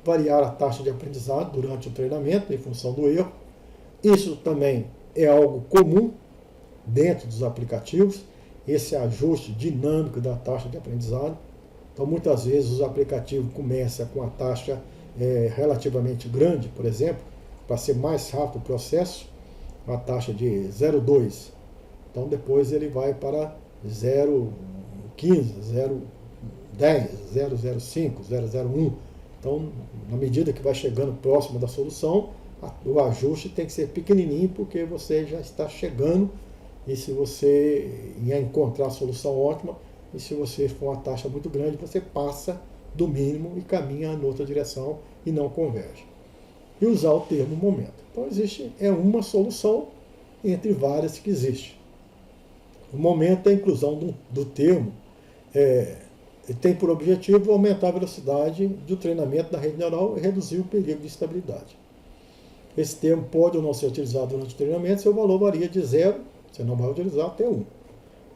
variar a taxa de aprendizado durante o treinamento em função do erro. Isso também é algo comum dentro dos aplicativos, esse ajuste dinâmico da taxa de aprendizado. Então, muitas vezes, os aplicativos começam com a taxa relativamente grande, por exemplo, para ser mais rápido o processo, uma taxa de 0,2. Então, depois ele vai para 0,15, 0,10, 0,05, 0,01. Então, na medida que vai chegando próximo da solução, o ajuste tem que ser pequenininho, porque você já está chegando, e se você ia encontrar a solução ótima, e se você for uma taxa muito grande, você passa do mínimo e caminha em outra direção e não converge. E usar o termo momento. Então existe uma solução entre várias que existe. O momento é a inclusão do termo, tem por objetivo aumentar a velocidade do treinamento da rede neural e reduzir o perigo de instabilidade. Esse termo pode ou não ser utilizado durante o treinamento, seu valor varia de 0, você não vai utilizar, até 1.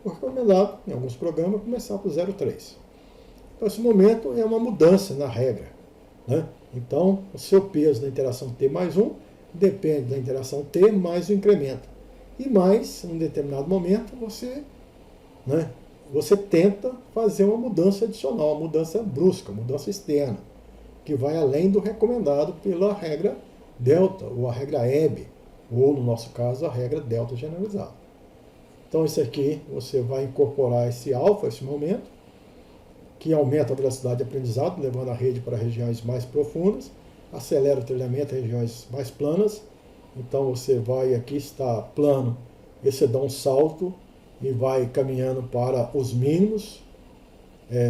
O recomendado, em alguns programas, começar por 0,3. Então, esse momento é uma mudança na regra. Né? Então, o seu peso na interação T mais 1 depende da interação T mais o incremento. E mais, em um determinado momento, você tenta fazer uma mudança adicional, uma mudança brusca, uma mudança externa, que vai além do recomendado pela regra delta, ou a regra Hebb, ou, no nosso caso, a regra delta generalizada. Então, isso aqui, você vai incorporar esse alfa, esse momento, que aumenta a velocidade de aprendizado, levando a rede para regiões mais profundas, acelera o treinamento em regiões mais planas. Então, você vai, aqui está plano, e você dá um salto e vai caminhando para os mínimos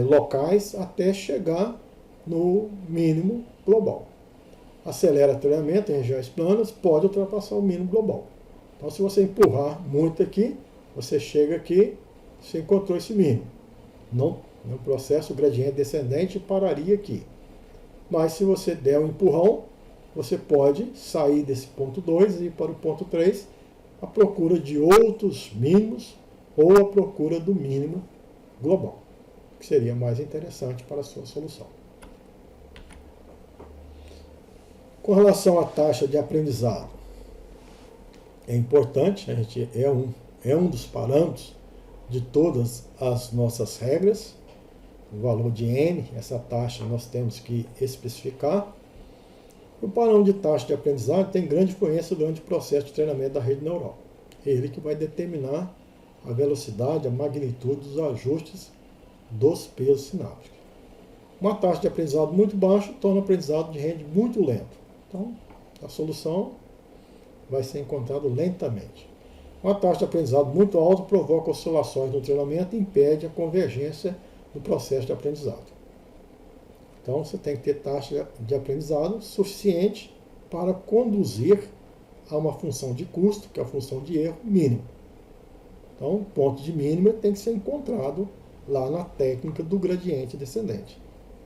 locais até chegar no mínimo global. Acelera o treinamento em regiões planas, pode ultrapassar o mínimo global. Então, se você empurrar muito aqui, você chega aqui, você encontrou esse mínimo. No processo, o gradiente descendente pararia aqui. Mas se você der um empurrão, você pode sair desse ponto 2 e ir para o ponto 3, à procura de outros mínimos ou à procura do mínimo global, que seria mais interessante para a sua solução. Com relação à taxa de aprendizado, é importante, a gente é um dos parâmetros de todas as nossas regras, o valor de n, essa taxa nós temos que especificar. O parâmetro de taxa de aprendizado tem grande influência durante o processo de treinamento da rede neural. É ele que vai determinar a velocidade, a magnitude dos ajustes dos pesos sinápticos. Uma taxa de aprendizado muito baixa torna o aprendizado de rede muito lento. Então, a solução vai ser encontrada lentamente. Uma taxa de aprendizado muito alta provoca oscilações no treinamento e impede a convergência do processo de aprendizado. Então você tem que ter taxa de aprendizado suficiente para conduzir a uma função de custo, que é a função de erro mínimo. Então, o ponto de mínima tem que ser encontrado lá na técnica do gradiente descendente.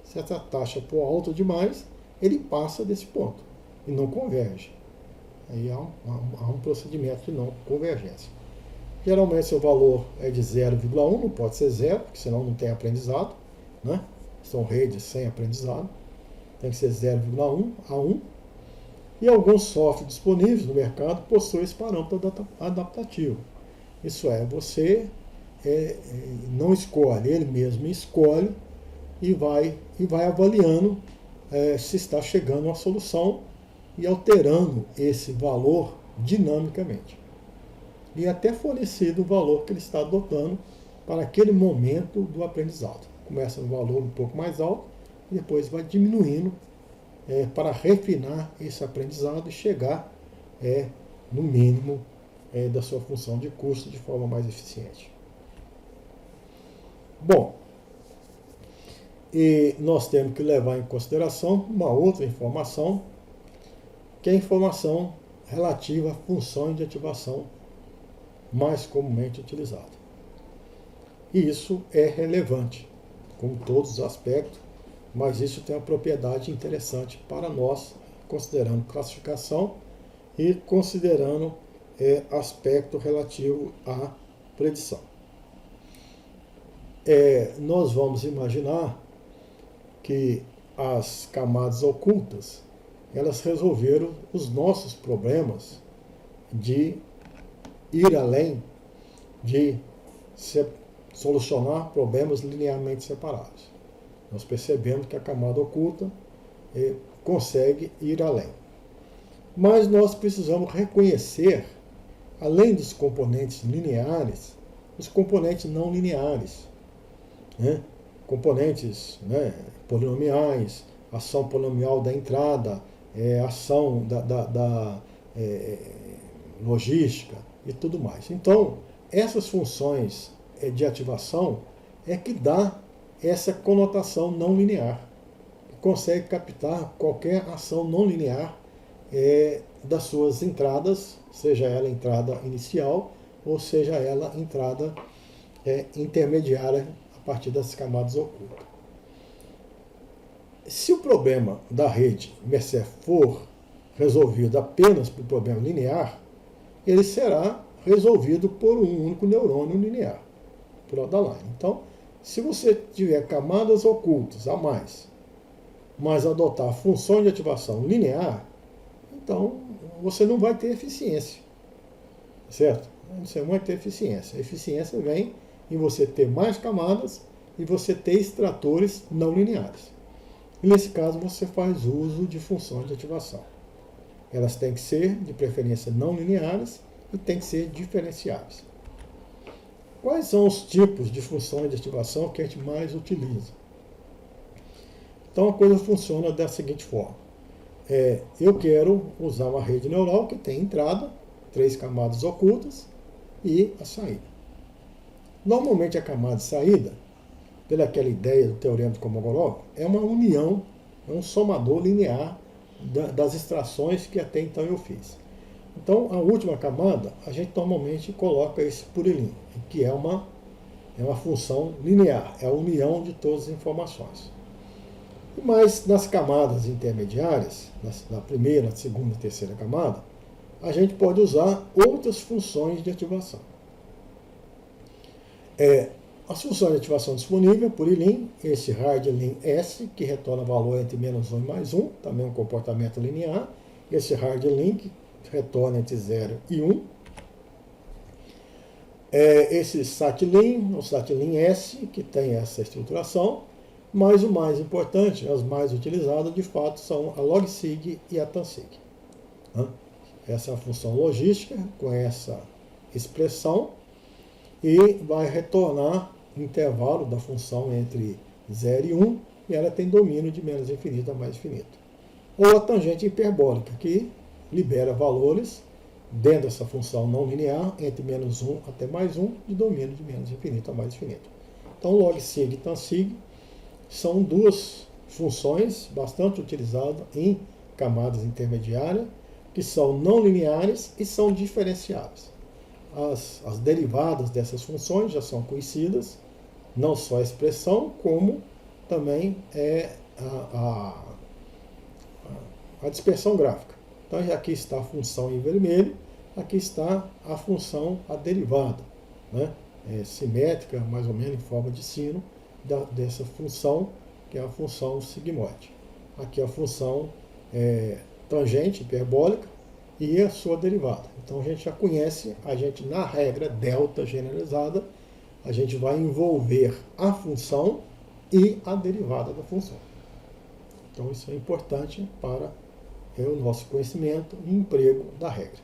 Se essa taxa for alta demais, ele passa desse ponto e não converge. Aí há um procedimento de não convergência. Geralmente, seu valor é de 0,1, não pode ser 0, porque senão não tem aprendizado, né? São redes sem aprendizado. Tem que ser 0,1 a 1. E alguns softwares disponíveis no mercado possuem esse parâmetro adaptativo. Isso é, você não escolhe, ele mesmo escolhe e vai avaliando se está chegando a uma solução e alterando esse valor dinamicamente. E até fornecido o valor que ele está adotando para aquele momento do aprendizado. Começa no valor um pouco mais alto e depois vai diminuindo para refinar esse aprendizado e chegar no mínimo da sua função de custo de forma mais eficiente. Bom, e nós temos que levar em consideração uma outra informação, que é a informação relativa a funções de ativação mais comumente utilizada. E isso é relevante, como todos os aspectos, mas isso tem uma propriedade interessante para nós, considerando classificação e considerando aspecto relativo à predição. Nós vamos imaginar que as camadas ocultas, elas resolveram os nossos problemas de ir além, de solucionar problemas linearmente separados. Nós percebemos que a camada oculta consegue ir além. Mas nós precisamos reconhecer, além dos componentes lineares, os componentes não lineares. Componentes polinomiais, ação polinomial da entrada, ação da logística e tudo mais. Então, essas funções de ativação é que dá essa conotação não linear, que consegue captar qualquer ação não linear das suas entradas, seja ela entrada inicial ou seja ela entrada intermediária a partir das camadas ocultas. Se o problema da rede Mercer for resolvido apenas por problema linear, ele será resolvido por um único neurônio linear, por Adaline. Então, se você tiver camadas ocultas a mais, mas adotar funções de ativação linear, então você não vai ter eficiência, certo? Você não vai ter eficiência. A eficiência vem em você ter mais camadas e você ter extratores não lineares. E nesse caso você faz uso de funções de ativação. Elas têm que ser, de preferência, não lineares e têm que ser diferenciáveis. Quais são os tipos de funções de ativação que a gente mais utiliza? Então a coisa funciona da seguinte forma. Eu quero usar uma rede neural que tem entrada, 3 camadas ocultas e a saída. Normalmente a camada de saída, pelaquela ideia do teorema de Kolmogorov, é uma união, é um somador linear das extrações que até então eu fiz. Então, a última camada, a gente normalmente coloca esse purilim, que é uma função linear, é a união de todas as informações. Mas nas camadas intermediárias, na primeira, segunda e terceira camada, a gente pode usar outras funções de ativação. As funções de ativação disponíveis, purilim, esse hardlin S, que retorna valor entre menos 1 e mais 1, também um comportamento linear, esse hardlin, que retorna entre 0 e 1. Esse satlin, o satlin S, que tem essa estruturação, mas o mais importante, as mais utilizadas, de fato, são a logsig e a tansig. Essa é a função logística, com essa expressão, e vai retornar o intervalo da função entre 0 e 1, e ela tem domínio de menos infinito a mais infinito. Ou a tangente hiperbólica, que libera valores dentro dessa função não linear, entre menos 1 até mais 1, de domínio de menos infinito a mais infinito. Então, logsig e tansig são duas funções bastante utilizadas em camadas intermediárias, que são não lineares e são diferenciáveis. As derivadas dessas funções já são conhecidas, não só a expressão, como também a dispersão gráfica. Então aqui está a função em vermelho, aqui está a função, a derivada, né? Simétrica, mais ou menos em forma de sino, dessa função, que é a função sigmoide. Aqui a função tangente hiperbólica e a sua derivada. Então a gente já conhece, a gente na regra delta generalizada, a gente vai envolver a função e a derivada da função. Então isso é importante para o nosso conhecimento e emprego da regra.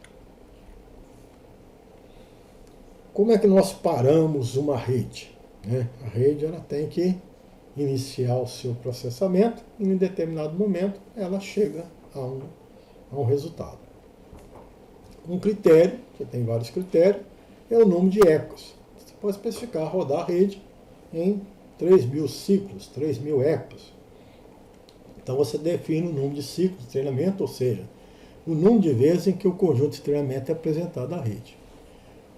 Como é que nós paramos uma rede? A rede ela tem que iniciar o seu processamento e em determinado momento ela chega a um resultado. Um critério, que tem vários critérios, é o número de ecos. Você pode especificar rodar a rede em 3.000 ciclos, 3.000 ecos. Então você define o número de ciclos de treinamento, ou seja, o número de vezes em que o conjunto de treinamento é apresentado à rede.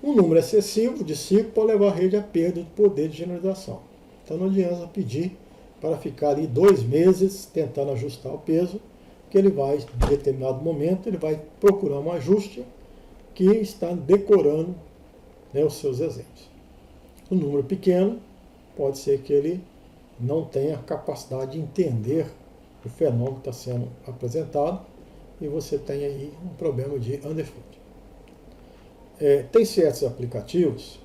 Um número excessivo de ciclos pode levar a rede à perda de poder de generalização. Então não adianta pedir para ficar ali 2 meses tentando ajustar o peso, que ele vai, em determinado momento, ele vai procurar um ajuste que está decorando, né, os seus exemplos. Um número pequeno pode ser que ele não tenha capacidade de entender o fenômeno que está sendo apresentado e você tem aí um problema de underfoot. Tem certos aplicativos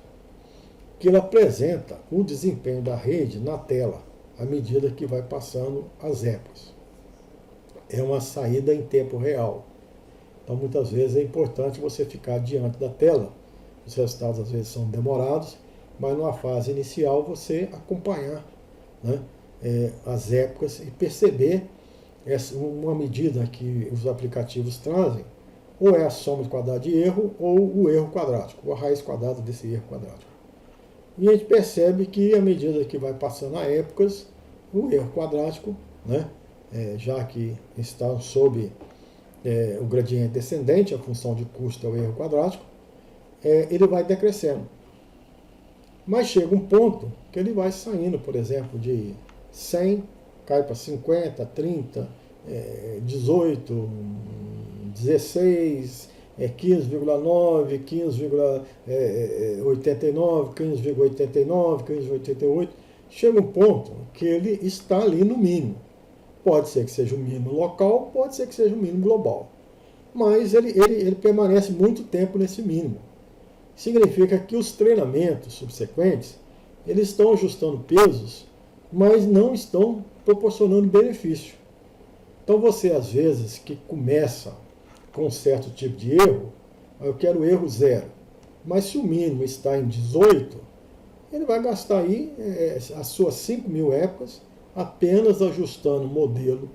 que ele apresenta o desempenho da rede na tela à medida que vai passando as épocas. É uma saída em tempo real. Então muitas vezes é importante você ficar diante da tela. Os resultados às vezes são demorados, mas numa fase inicial você acompanhar, né, as épocas e perceber uma medida que os aplicativos trazem, ou é a soma de quadrado de erro, ou o erro quadrático, ou a raiz quadrada desse erro quadrático. E a gente percebe que à medida que vai passando as épocas, o erro quadrático, né, já que está sob o gradiente descendente, a função de custo é o erro quadrático, ele vai decrescendo. Mas chega um ponto que ele vai saindo, por exemplo, de 100, cai para 50, 30, 18, 16, 15,9, 15,89, 15,89, 15,88. Chega um ponto que ele está ali no mínimo. Pode ser que seja um mínimo local, pode ser que seja um mínimo global. Mas ele permanece muito tempo nesse mínimo. Significa que os treinamentos subsequentes, eles estão ajustando pesos, mas não estão proporcionando benefício. Então você, às vezes, que começa com um certo tipo de erro, eu quero erro 0. Mas se o mínimo está em 18, ele vai gastar aí as suas 5.000 épocas apenas ajustando o modelo,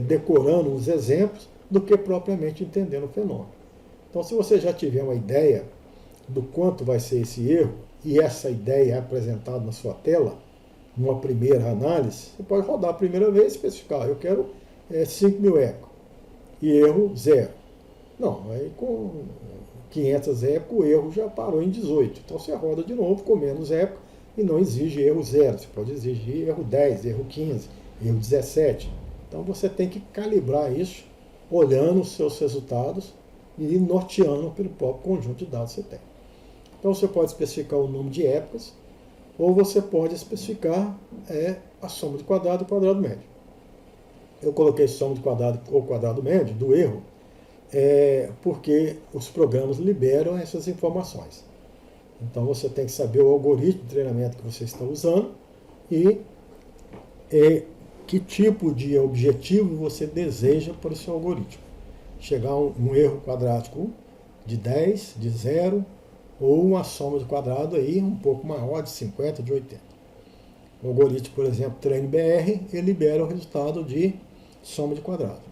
decorando os exemplos, do que propriamente entendendo o fenômeno. Então, se você já tiver uma ideia do quanto vai ser esse erro, e essa ideia é apresentada na sua tela, numa primeira análise, você pode rodar a primeira vez e especificar, eu quero 5.000 ecos, e erro 0. Não, aí com 500 ecos o erro já parou em 18. Então você roda de novo com menos ecos e não exige erro 0. Você pode exigir erro 10, erro 15, erro 17. Então você tem que calibrar isso, olhando os seus resultados e norteando pelo próprio conjunto de dados que você tem. Então você pode especificar o número de épocas, ou você pode especificar a soma de quadrado e quadrado médio. Eu coloquei soma de quadrado ou quadrado médio do erro, porque os programas liberam essas informações. Então você tem que saber o algoritmo de treinamento que você está usando e que tipo de objetivo você deseja para o seu algoritmo. Chegar a um erro quadrático de 10, de 0, ou uma soma de quadrado aí um pouco maior, de 50, de 80. O algoritmo, por exemplo, TrainBR, ele libera o resultado de soma de quadrado.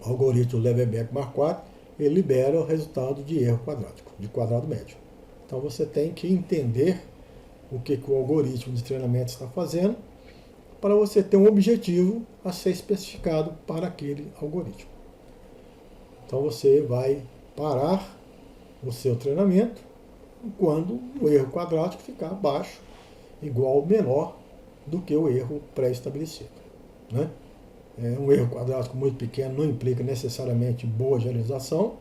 O algoritmo Levenbeck-Marquardt, ele libera o resultado de erro quadrático, de quadrado médio. Então você tem que entender o que o algoritmo de treinamento está fazendo para você ter um objetivo a ser especificado para aquele algoritmo. Então você vai parar o seu treinamento quando o erro quadrático ficar abaixo, igual ou menor do que o erro pré-estabelecido. Né? Um erro quadrático muito pequeno não implica necessariamente boa generalização,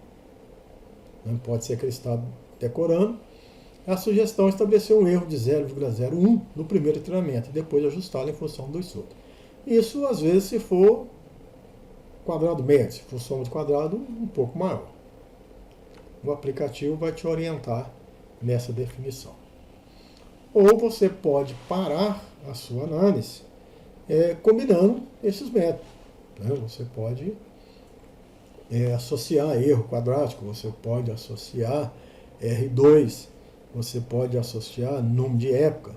né? Pode ser que ele está decorando. A sugestão é estabelecer um erro de 0,01 no primeiro treinamento e depois ajustá-lo em função do estudo. Isso, às vezes, se for quadrado médio, se for soma de quadrado, um pouco maior. O aplicativo vai te orientar nessa definição. Ou você pode parar a sua análise combinando esses métodos. Né? Você pode associar erro quadrático, você pode associar R2, você pode associar número de época,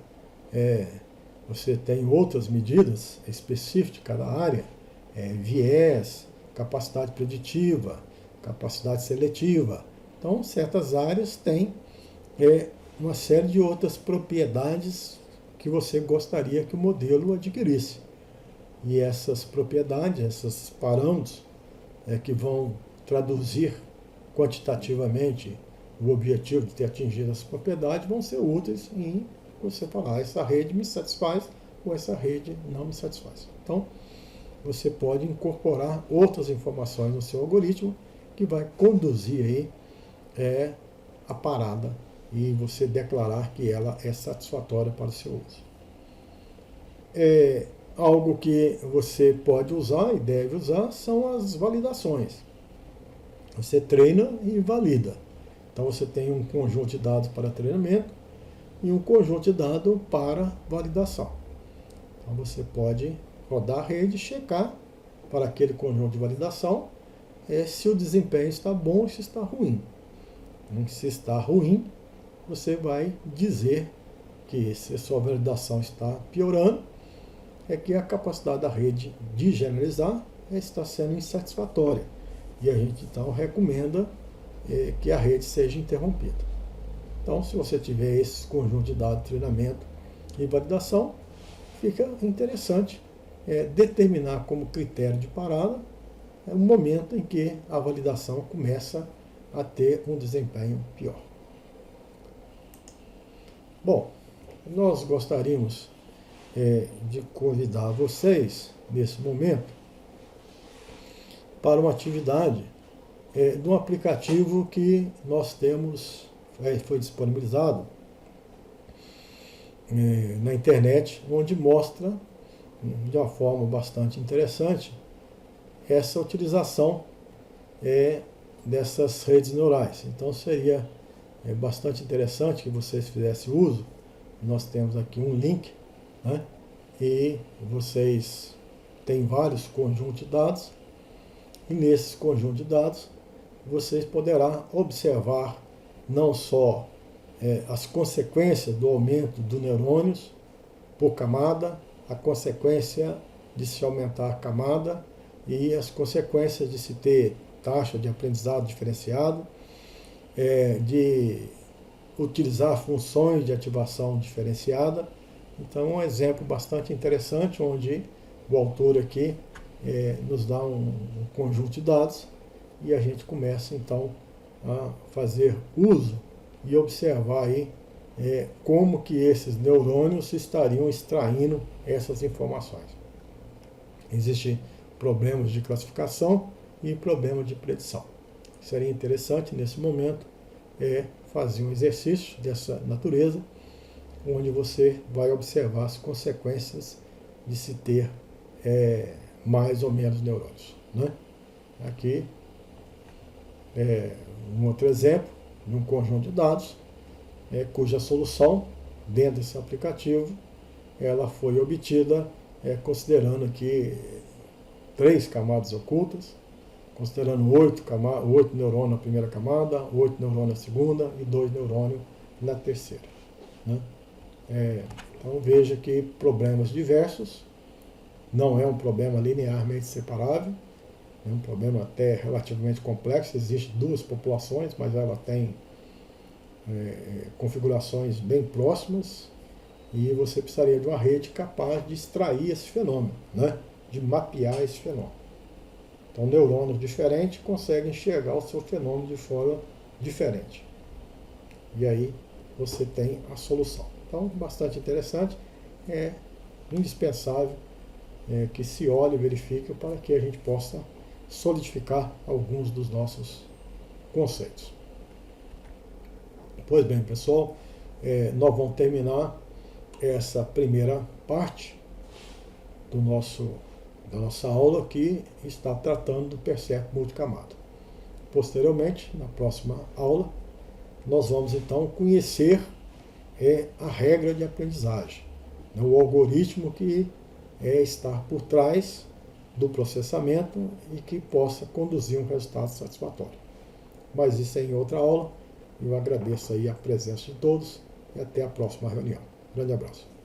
você tem outras medidas específicas de cada área, viés, capacidade preditiva, capacidade seletiva. Então, certas áreas têm uma série de outras propriedades que você gostaria que o modelo adquirisse. E essas propriedades, esses parâmetros que vão traduzir quantitativamente o objetivo de ter atingido essa propriedade vão ser úteis em você falar, essa rede me satisfaz ou essa rede não me satisfaz. Então, você pode incorporar outras informações no seu algoritmo que vai conduzir aí a parada e você declarar que ela é satisfatória para o seu uso. Algo que você pode usar e deve usar são as validações. Você treina e valida. Então você tem um conjunto de dados para treinamento e um conjunto de dados para validação. Então você pode rodar a rede e checar para aquele conjunto de validação se o desempenho está bom ou se está ruim. Se está ruim, você vai dizer que se a sua validação está piorando, é que a capacidade da rede de generalizar está sendo insatisfatória. E a gente então recomenda que a rede seja interrompida. Então, se você tiver esse conjunto de dados de treinamento e validação, fica interessante determinar como critério de parada o momento em que a validação começa a ter um desempenho pior. Bom, nós gostaríamos de convidar vocês, nesse momento, para uma atividade de um aplicativo que nós temos, foi disponibilizado na internet, onde mostra, de uma forma bastante interessante, essa utilização dessas redes neurais. Então seria bastante interessante que vocês fizessem uso. Nós temos aqui um link, né? E vocês têm vários conjuntos de dados, e nesses conjuntos de dados vocês poderão observar não só as consequências do aumento dos neurônios por camada, a consequência de se aumentar a camada e as consequências de se ter taxa de aprendizado diferenciado, de utilizar funções de ativação diferenciada. Então, um exemplo bastante interessante, onde o autor aqui nos dá um conjunto de dados e a gente começa, então, a fazer uso e observar aí como que esses neurônios estariam extraindo essas informações. Existem problemas de classificação e problemas de predição. Seria interessante, nesse momento, fazer um exercício dessa natureza, onde você vai observar as consequências de se ter mais ou menos neurônios. Né? Aqui um outro exemplo de um conjunto de dados, cuja solução dentro desse aplicativo ela foi obtida considerando aqui 3 camadas ocultas, considerando 8 neurônios na primeira camada, 8 neurônios na segunda e 2 neurônios na terceira. Né? Então veja que problemas diversos, não é um problema linearmente separável, é um problema até relativamente complexo. Existem 2 populações, mas ela tem configurações bem próximas, E você precisaria de uma rede capaz de extrair esse fenômeno, né? De mapear esse fenômeno. Então, neurônios diferentes conseguem enxergar o seu fenômeno de forma diferente. E aí você tem a solução. Então, bastante interessante. É indispensável que se olhe e verifique para que a gente possa solidificar alguns dos nossos conceitos. Pois bem, pessoal, nós vamos terminar essa primeira parte da nossa aula que está tratando do percepto multicamada. Posteriormente, na próxima aula, nós vamos então conhecer a regra de aprendizagem, né, o algoritmo que está por trás do processamento e que possa conduzir um resultado satisfatório. Mas isso é em outra aula. Eu agradeço aí a presença de todos e até a próxima reunião. Grande abraço.